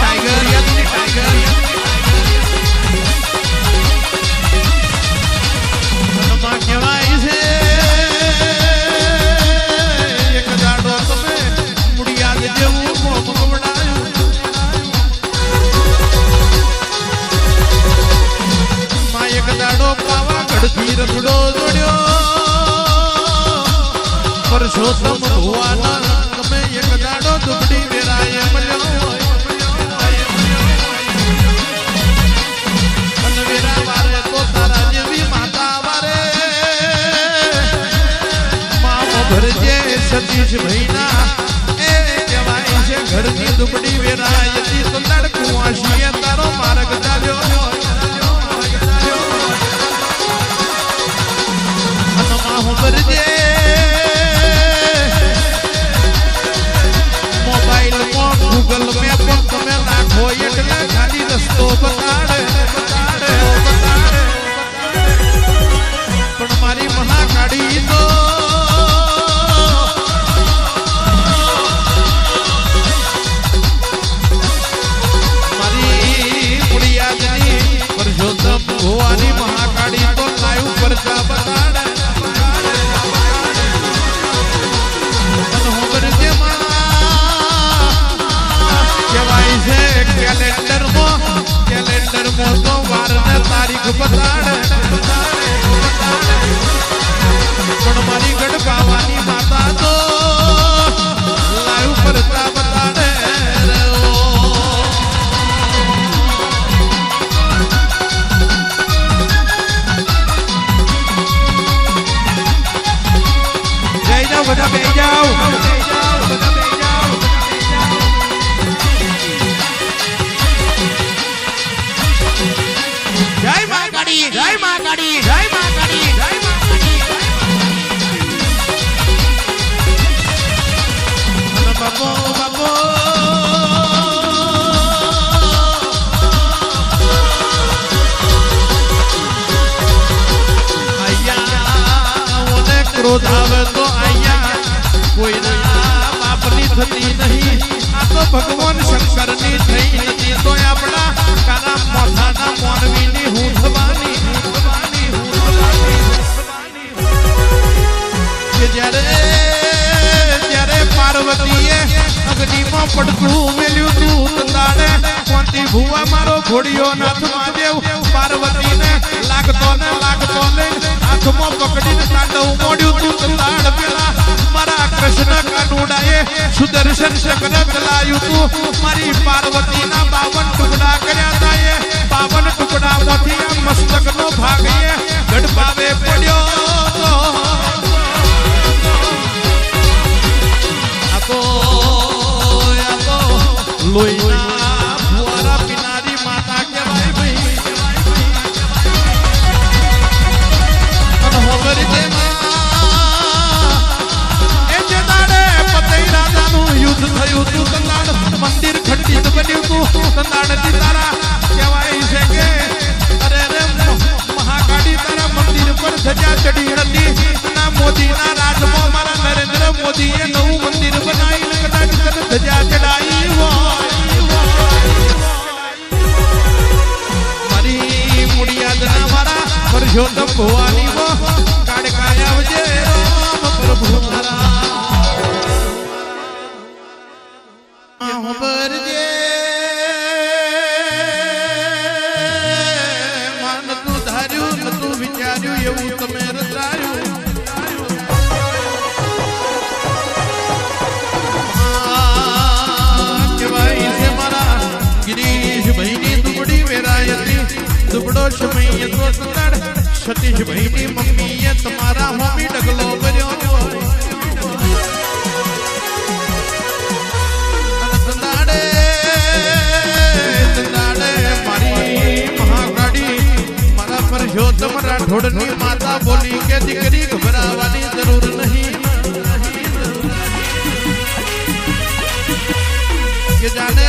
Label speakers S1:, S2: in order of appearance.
S1: tiger कहेवाय छे एक दाड़ो तमे मुड़ियाद जेवुं मोम कवडायुं मा एक दाड़ो पावागढ़थी रखडो जोड्यो परशोत्तम भगवान તમે એક દાડો દુબડી વેરાય મળ્યો અને વેરા વારે તો તારા જેવી માતા વારે મામો ભરજે સતીશ ભાઈના એ કહેવાય છે ઘરની દુબડી વેરાય હતી તો તડકું આશીએ તારો માર્ગ ચાલ્યો અને મામો ભરજે गूगल मैप તમે નાખો એટલે ખાલી રસ્તો બતાડે પણ મારી મહાકાળી તો મારી મુડિયાદની પરશોત્તમ ભગવાનની મહાકાળી તો લાઈવ પરચા બતાડે અને હોબર જેમાં कैलेंडर में तो वार ने तारीख बताड़े पण मारी गढ़ पावानी माता तो लाइव परता बताड़े जय जाओ बजा बे जाओ जय मां काली जय मां काली जय मां काली जय मां काली बाबो बाबो आया ओने क्रोध आवे तो आया कोई ना बापनी थती नहीं आ तो भगवान शंकर नी थई नथी तो आपड़ा काना मोठाना मोनवी नी हूठवानी जયારે पार्वतीए अग्नि में पड़कू मेल्यू तू तंदाड़े कोंती भुआ मारो घोड़ियो नाथ महादेव पार्वती ने लागतो ने हाथ में पकड़ी ने तांडव मोड्यू तू तंदाड़ पेला मारा कृष्ण कानूडाए सुदर्शन चक्र चलायू तू मारी पार्वती ना 52 टुकड़ा कर्या ताए 52 टुकड़ा मोथी मस्तक नो भागीए गढ़पावे पड्यो लोईना फुवारा पिनारी माता कहेवाय भाई अन होगर जेमा ए जे दाड़े पतई राजानु युद्ध थयुं तू तंदाड़ मंदिर खंडित बन्युं तू तंदाड़थी तारा कहेवाय छे के अरे रे महाकाળી तारा मंदिर पर धजा चढ़ी हती ना मोदीना राजमां मारा नरेंद्र मोदीए नवुं मंदिर बनावी कदाच धजा चढ़ाई मुड़ियादना मारा परशोत्तम भगवानी वो काड़काया वजे राम प्रभु मारा होबर जे मान तू धार्यु न तू विचार्यु एवं तमे रचायु केवाय से मारा गिरीश भाईनी दुबड़ी वेरायती दुबड़ो शमई तो तंदाड़ सतीश भाई की मम्मी ये तुम्हारा होमी डगलो बर्यो तंदाड़े मारी महाकाड़ी मारा परशोत्तम राठौड़नी माता बोली के दीकरी घबरावानी जरूर नहीं के जाने